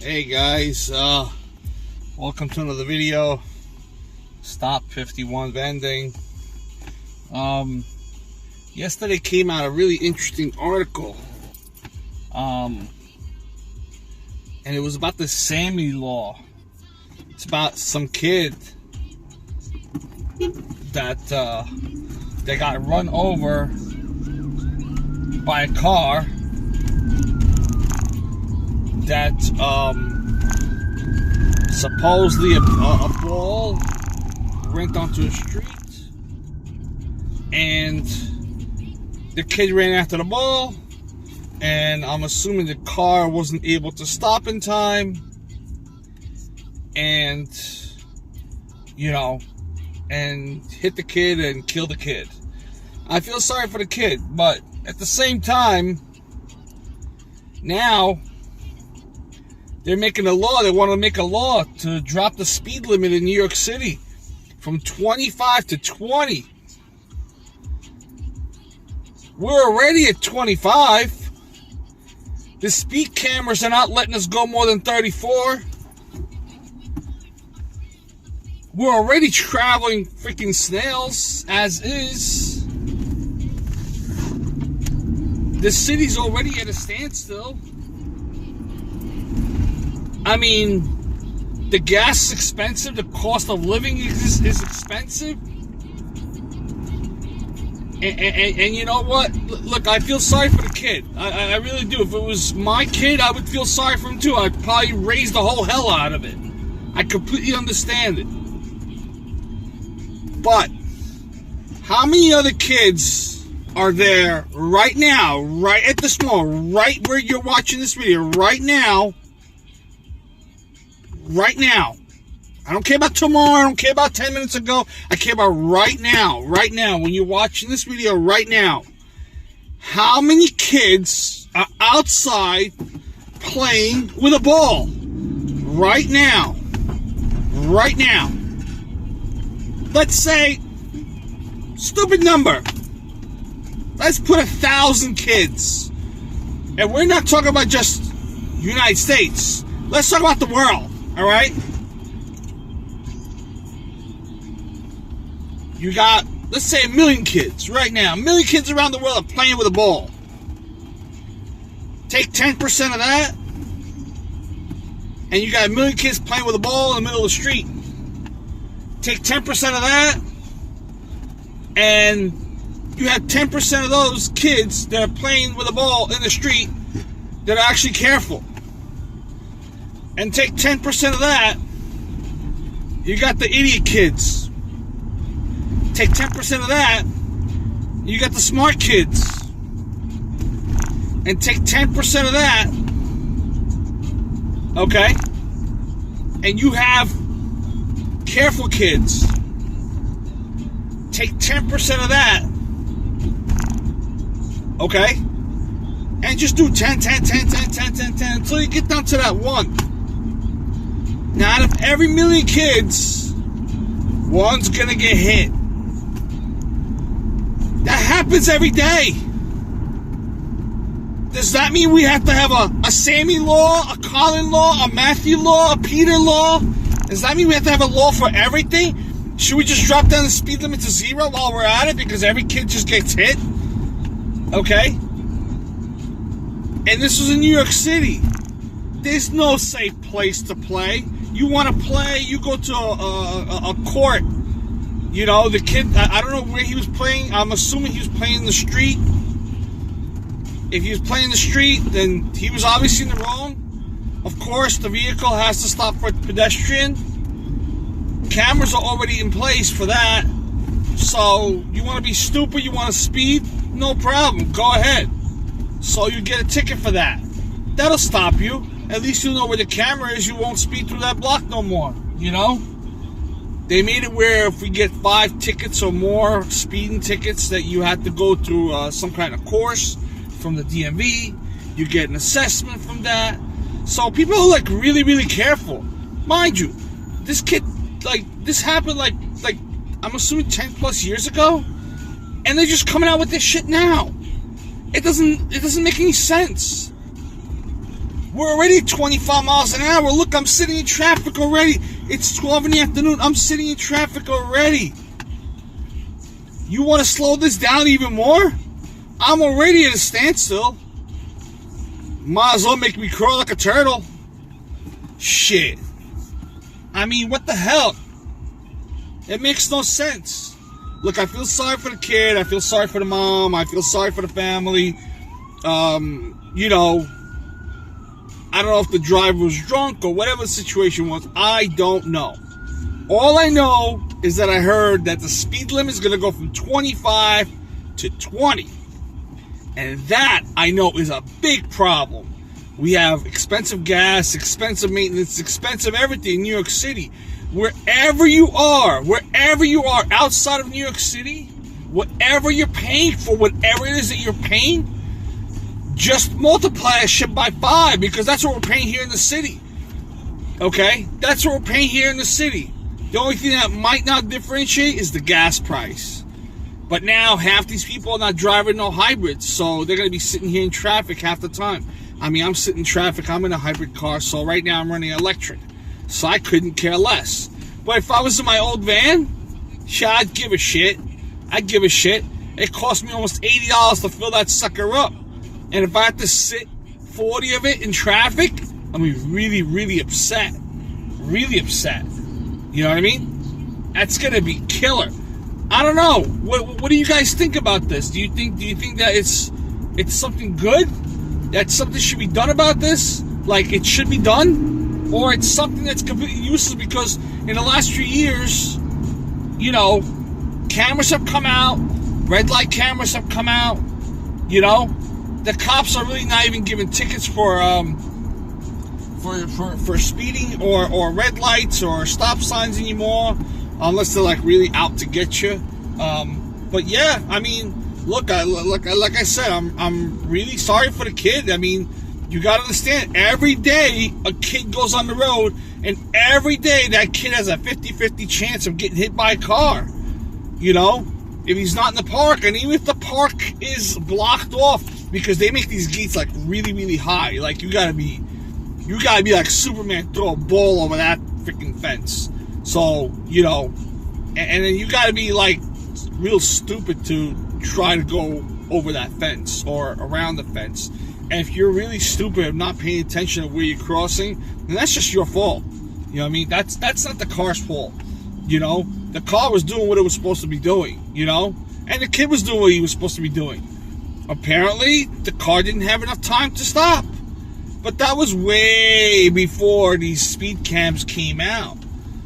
Hey guys, welcome to another video. Stop 51 vending. Yesterday came out a really interesting article, and it was about the Sammy law. It's about some kid that they got run over by a car that supposedly a ball went onto the street, and the kid ran after the ball, and I'm assuming the car wasn't able to stop in time, and and hit the kid and killed the kid. I feel sorry for the kid, but at the same time, now they're making a law. They want to make a law to drop the speed limit in New York City from 25 to 20. We're already at 25. The speed cameras are not letting us go more than 34. We're already traveling freaking snails as is. The city's already at a standstill. I mean, the gas is expensive. The cost of living is expensive. And you know what? Look, I feel sorry for the kid. I really do. If it was my kid, I would feel sorry for him too. I'd probably raise the whole hell out of it. I completely understand it. But how many other kids are there right now, right at this moment, right where you're watching this video, right now? Right now. I don't care about tomorrow. I don't care about 10 minutes ago. I care about right now. Right now. When you're watching this video right now. How many kids are outside playing with a ball? Right now. Right now. Let's say, stupid number. Let's put 1,000 kids. And we're not talking about just United States. Let's talk about the world. All right? You got, let's say, 1 million kids right now. 1 million kids around the world are playing with a ball. Take 10% of that, and you got 1 million kids playing with a ball in the middle of the street. Take 10% of that, and you have 10% of those kids that are playing with a ball in the street that are actually careful. And take 10% of that, you got the idiot kids. Take 10% of that, you got the smart kids. And take 10% of that, okay, and you have careful kids. Take 10% of that, okay, and just do 10, 10, 10, 10, 10, 10, 10 until you get down to that 1. Now, out of every 1 million kids, 1's gonna get hit. That happens every day. Does that mean we have to have a Sammy law, a Colin law, a Matthew law, a Peter law? Does that mean we have to have a law for everything? Should we just drop down the speed limit to 0 while we're at it because every kid just gets hit? Okay? And this was in New York City. There's no safe place to play. You want to play, you go to a court. You know, the kid, I don't know where he was playing. I'm assuming he was playing in the street. If he was playing in the street, then he was obviously in the wrong. Of course, the vehicle has to stop for pedestrian. Cameras are already in place for that. So, you want to be stupid, you want to speed? No problem, go ahead. So you get a ticket for that. That'll stop you. At least you'll know where the camera is. You won't speed through that block no more, you know? They made it where if we get 5 tickets or more speeding tickets that you have to go through some kind of course from the DMV. You get an assessment from that. So people are like really, really careful. Mind you, this kid, like, this happened like I'm assuming 10 plus years ago. And they're just coming out with this shit now. It doesn't make any sense. We're already at 25 miles an hour. Look, I'm sitting in traffic already. It's 12 in the afternoon. I'm sitting in traffic already. You want to slow this down even more? I'm already at a standstill. Might as well make me crawl like a turtle. Shit. I mean, what the hell? It makes no sense. Look, I feel sorry for the kid. I feel sorry for the mom. I feel sorry for the family. You know, I don't know if the driver was drunk or whatever the situation was. I don't know. All I know is that I heard that the speed limit is going to go from 25 to 20. And that, I know, is a big problem. We have expensive gas, expensive maintenance, expensive everything in New York City. Wherever you are outside of New York City, whatever you're paying for, whatever it is that you're paying, just multiply that shit by 5, because that's what we're paying here in the city. Okay? That's what we're paying here in the city. The only thing that might not differentiate is the gas price. But now half these people are not driving no hybrids, so they're going to be sitting here in traffic half the time. I mean, I'm sitting in traffic. I'm in a hybrid car, so right now I'm running electric. So I couldn't care less. But if I was in my old van, shit, I'd give a shit. I'd give a shit. It cost me almost $80 to fill that sucker up. And if I have to sit 40 of it in traffic, I'm going to be really, really upset. Really upset. You know what I mean? That's going to be killer. I don't know. What do you guys think about this? Do you think that it's something good? That something should be done about this? Like it should be done? Or it's something that's completely useless because in the last few years, you know, cameras have come out, red light cameras have come out, you know, the cops are really not even giving tickets for speeding or red lights or stop signs anymore, unless they're like really out to get you. But yeah, I mean, look, like I said, I'm really sorry for the kid. I mean, you gotta understand, every day a kid goes on the road, and every day that kid has a 50-50 chance of getting hit by a car. You know, if he's not in the park, and even if the park is blocked off, because they make these gates like really, really high. Like you gotta be like Superman, throw a ball over that freaking fence. So, you know, and then you gotta be like real stupid to try to go over that fence or around the fence. And if you're really stupid of not paying attention to where you're crossing, then that's just your fault. You know what I mean? That's not the car's fault. You know, the car was doing what it was supposed to be doing, you know? And the kid was doing what he was supposed to be doing. Apparently, the car didn't have enough time to stop. But that was way before these speed cams came out.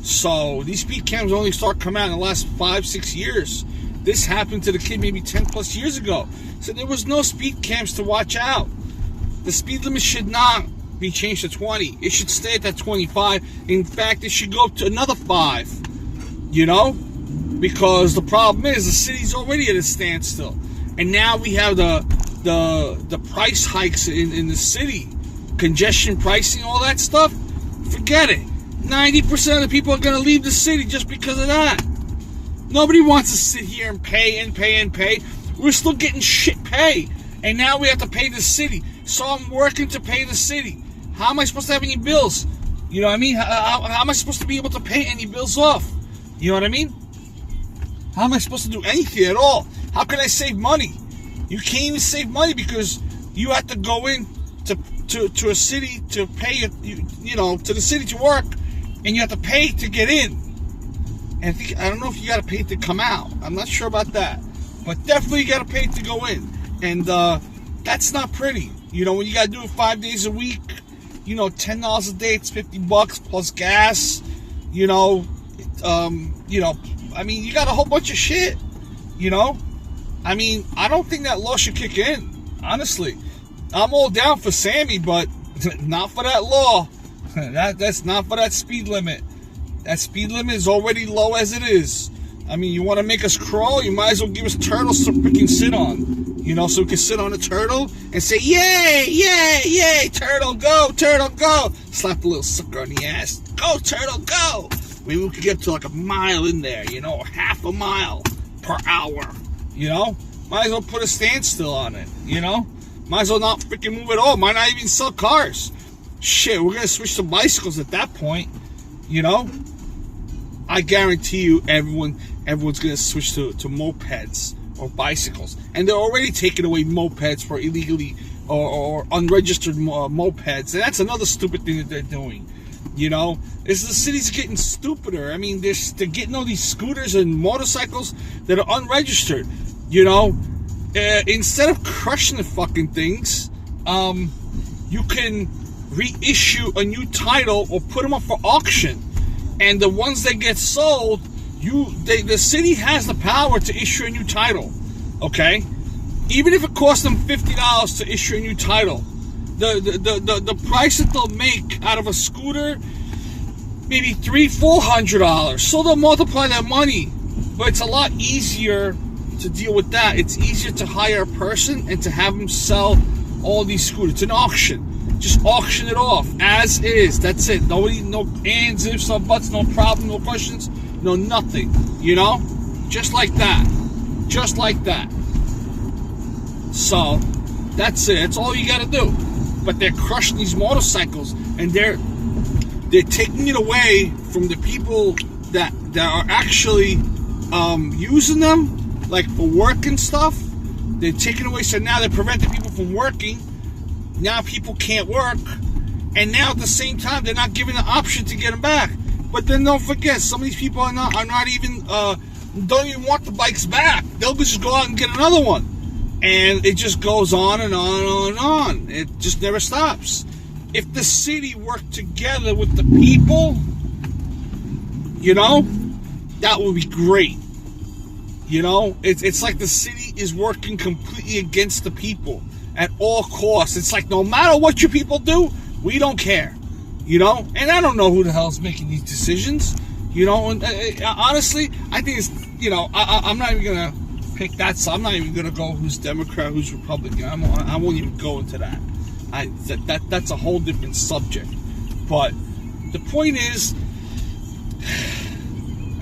So, these speed cams only start coming out in the last 5-6 years. This happened to the kid maybe 10 plus years ago. So there was no speed cams to watch out. The speed limit should not be changed to 20. It should stay at that 25. In fact, it should go up to another 5. You know? Because the problem is the city's already at a standstill. And now we have the price hikes in the city. Congestion pricing, all that stuff. Forget it. 90% of the people are going to leave the city just because of that. Nobody wants to sit here and pay and pay and pay. We're still getting shit pay. And now we have to pay the city. So I'm working to pay the city. How am I supposed to have any bills? You know what I mean? How am I supposed to be able to pay any bills off? You know what I mean? How am I supposed to do anything at all? How can I save money? You can't even save money because you have to go in to a city to pay, you know, to the city to work, and you have to pay to get in. And I don't know if you got to pay to come out. I'm not sure about that. But definitely you got to pay to go in. And that's not pretty. You know, when you got to do it 5 days a week, you know, $10 a day, it's $50 plus gas. You know, I mean, you got a whole bunch of shit. You know? I mean, I don't think that law should kick in. Honestly. I'm all down for Sammy, but not for that law. That's not for that speed limit. That speed limit is already low as it is. I mean, you want to make us crawl? You might as well give us turtles to freaking sit on. You know, so we can sit on a turtle and say, yay, yay, yay, turtle, go, slap the little sucker on the ass. Go, turtle, go. Maybe we could get to like a mile in there, you know, or half a mile per hour, you know? Might as well put a standstill on it, you know? Might as well not freaking move at all. Might not even sell cars. Shit, we're gonna switch to bicycles at that point. You know, I guarantee you, everyone's gonna switch to mopeds or bicycles, and they're already taking away mopeds for illegally or unregistered mopeds, and that's another stupid thing that they're doing. You know, the city's getting stupider. I mean, they're getting all these scooters and motorcycles that are unregistered. You know, instead of crushing the fucking things, you can reissue a new title or put them up for auction, and the ones that get sold, the city has the power to issue a new title. Okay, even if it costs them $50 to issue a new title, the price that they'll make out of a scooter, maybe $300-400. So they'll multiply that money, but it's a lot easier to deal with that. It's easier to hire a person and to have them sell all these scooters. It's an auction. Just auction it off as is. That's it. Nobody, no ands, ifs, no buts, no problem, no questions, no nothing. You know, just like that. Just like that. So that's it. That's all you got to do. But they're crushing these motorcycles, and they're taking it away from the people that are actually using them, like for work and stuff. They're taking away, so now they're preventing people from working. Now people can't work, and now at the same time they're not giving the option to get them back. But then don't forget, some of these people are not even don't even want the bikes back. They'll just go out and get another one, and it just goes on and on and on and on. It just never stops. If the city worked together with the people, you know, that would be great. You know, it's like the city is working completely against the people at all costs. It's like, no matter what you people do, we don't care. You know, and I don't know who the hell's making these decisions. You know, and honestly, I think it's, you know, I'm not even gonna pick that. So I'm not even gonna go who's Democrat, who's Republican. I won't even go into that. That's a whole different subject. But the point is,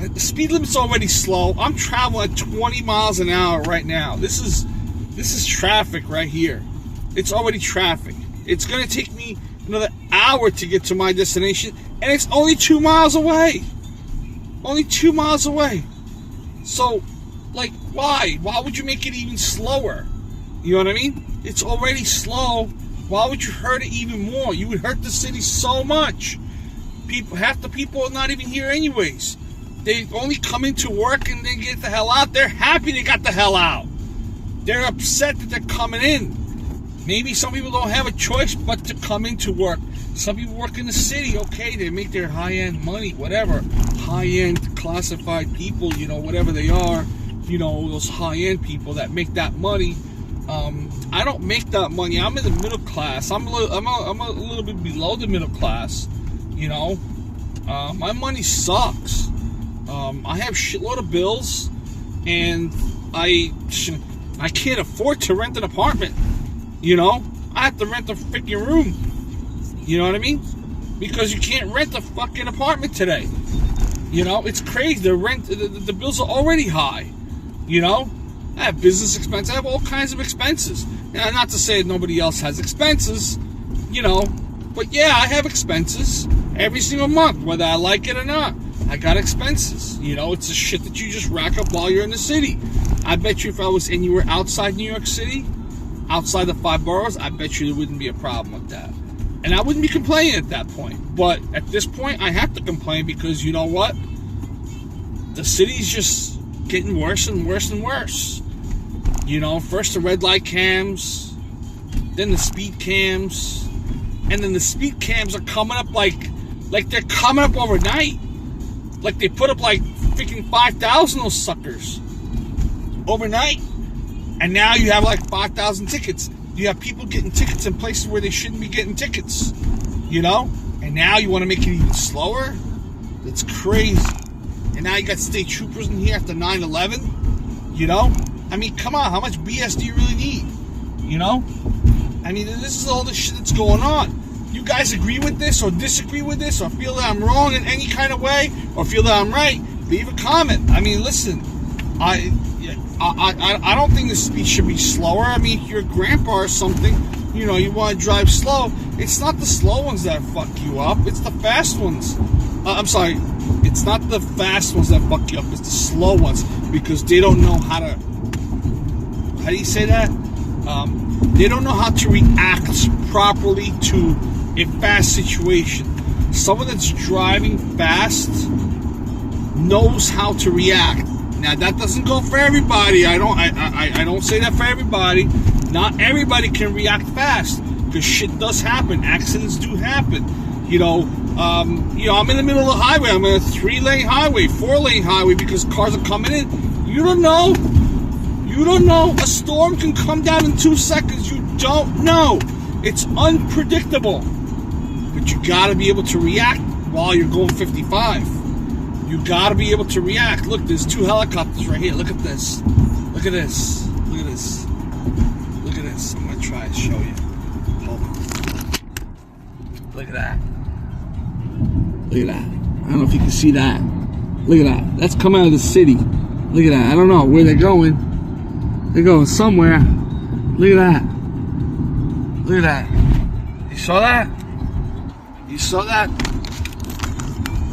the speed limit's already slow. I'm traveling at 20 miles an hour right now. This is traffic right here. It's already traffic. It's gonna take me another hour to get to my destination, and it's only 2 miles away. Only 2 miles away. So, like, why? Why would you make it even slower? You know what I mean? It's already slow. Why would you hurt it even more? You would hurt the city so much. Half the people are not even here anyways. They only come into work and then get the hell out. They're happy they got the hell out. They're upset that they're coming in. Maybe some people don't have a choice but to come into work. Some people work in the city, okay, they make their high-end money, whatever. High-end classified people, you know, whatever they are, you know, those high-end people that make that money. I don't make that money. I'm in the middle class. I'm a little bit below the middle class, you know. My money sucks. I have shitload of bills, and I can't afford to rent an apartment. You know, I have to rent a freaking room. You know what I mean? Because you can't rent a fucking apartment today. You know, it's crazy. The bills are already high. You know, I have business expenses. I have all kinds of expenses. Now, not to say that nobody else has expenses, you know, but yeah, I have expenses every single month, whether I like it or not. I got expenses. You know, it's the shit that you just rack up while you're in the city. I bet you if I was anywhere outside New York City, outside the 5 boroughs, I bet you there wouldn't be a problem with that. And I wouldn't be complaining at that point. But at this point, I have to complain because, you know what? The city's just getting worse and worse and worse. You know, first the red light cams, then the speed cams, and then the speed cams are coming up like they're coming up overnight. Like they put up like freaking 5,000 those suckers overnight. And now you have like 5,000 tickets. You have people getting tickets in places where they shouldn't be getting tickets. You know? And now you want to make it even slower? That's crazy. And now you got state troopers in here after 9/11. You know? I mean, come on. How much BS do you really need? You know? I mean, this is all the shit that's going on. You guys agree with this or disagree with this or feel that I'm wrong in any kind of way or feel that I'm right? Leave a comment. I mean, listen. I don't think the speed should be slower. I mean, if you're a grandpa or something, you know, you want to drive slow, it's not the slow ones that fuck you up, it's the fast ones. I'm sorry, it's not the fast ones that fuck you up, it's the slow ones, because they don't know how to, how do you say that? They don't know how to react properly to a fast situation. Someone that's driving fast knows how to react. Now that doesn't go for everybody. I don't say that for everybody. Not everybody can react fast, because shit does happen. Accidents do happen. You know, I'm in the middle of the highway. I'm in a 3-lane highway, 4-lane highway, because cars are coming in. You don't know. You don't know. A storm can come down in 2 seconds. You don't know. It's unpredictable. But you got to be able to react while you're going 55. You got to be able to react. Look, there's 2 helicopters right here. Look at this. Look at this. Look at this. Look at this. I'm going to try to show you. Hold on. Look at that. Look at that. I don't know if you can see that. Look at that. That's coming out of the city. Look at that. I don't know where they're going. They're going somewhere. Look at that. Look at that. You saw that? You saw that?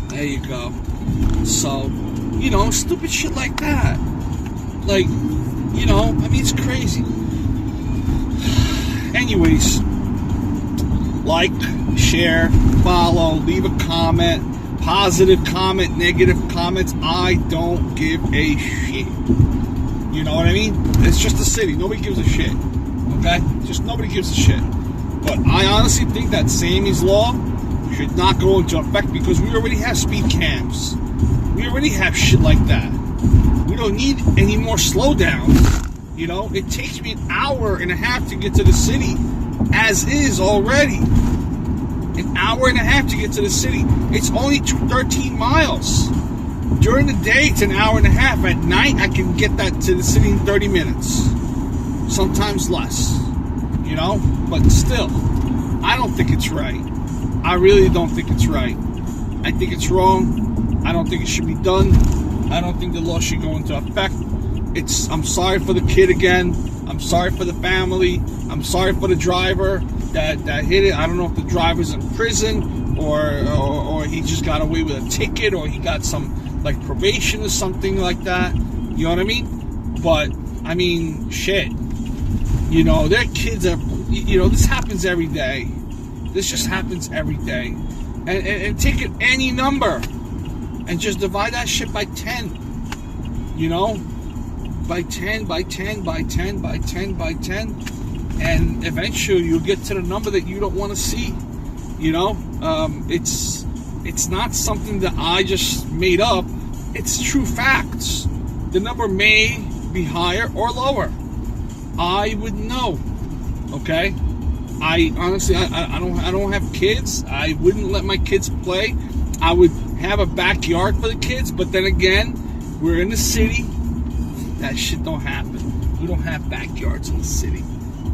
There you go. So, you know, stupid shit like that. Like, you know, I mean, it's crazy. Anyways, like, share, follow, leave a comment, positive comment, negative comments. I don't give a shit. You know what I mean? It's just a city. Nobody gives a shit. Okay? Just nobody gives a shit. But I honestly think that Sammy's Law should not go into effect, because we already have speed cams. We already have shit like that. We don't need any more slowdowns. You know, it takes me an hour and a half to get to the city, as is already. An hour and a half to get to the city. It's only 13 miles. During the day, it's an hour and a half. At night, I can get that to the city in 30 minutes. Sometimes less. You know? But still, I don't think it's right. I really don't think it's right. I think it's wrong. I don't think it should be done. I don't think the law should go into effect. I'm sorry for the kid again. I'm sorry for the family. I'm sorry for the driver that hit it. I don't know if the driver's in prison or he just got away with a ticket, or he got some like probation or something like that. You know what I mean? But I mean, shit. You know, their kids are. You know, this happens every day. This just happens every day. And take it any number and just divide that shit by 10. You know? By 10, by 10, by 10, by 10, by 10. And eventually you'll get to the number that you don't want to see. You know? It's not something that I just made up. It's true facts. The number may be higher or lower. I would know. Okay? I honestly, I don't have kids. I wouldn't let my kids play. I would have a backyard for the kids, but then again, we're in the city. That shit don't happen. We don't have backyards in the city.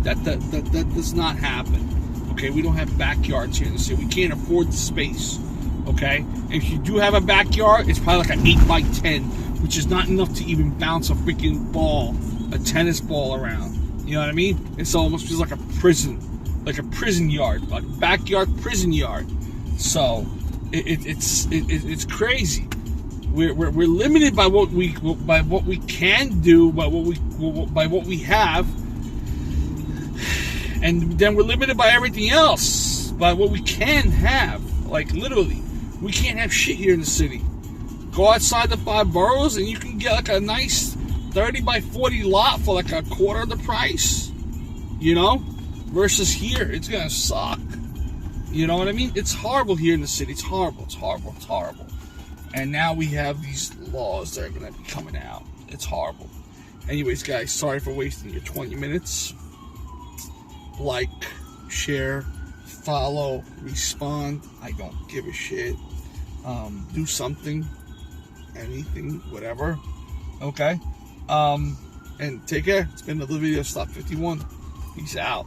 That does not happen. Okay, we don't have backyards here in the city. We can't afford the space. Okay, and if you do have a backyard, it's probably like an 8x10, which is not enough to even bounce a freaking ball, a tennis ball around. You know what I mean? It's almost feels like a prison. Like a prison yard, like backyard prison yard. So it's crazy. We're limited by what we can do, by what we have, and then we're limited by everything else, by what we can have. Like literally, we can't have shit here in the city. Go outside the 5 boroughs and you can get like a nice 30 by 40 lot for like a quarter of the price. You know? Versus here, it's gonna suck. You know what I mean? It's horrible here in the city. It's horrible. It's horrible. It's horrible. And now we have these laws that are gonna be coming out. It's horrible. Anyways, guys, sorry for wasting your 20 minutes. Like, share, follow, respond. I don't give a shit. Do something, anything, whatever. Okay. And take care. It's been another video. Stop 51. Peace out.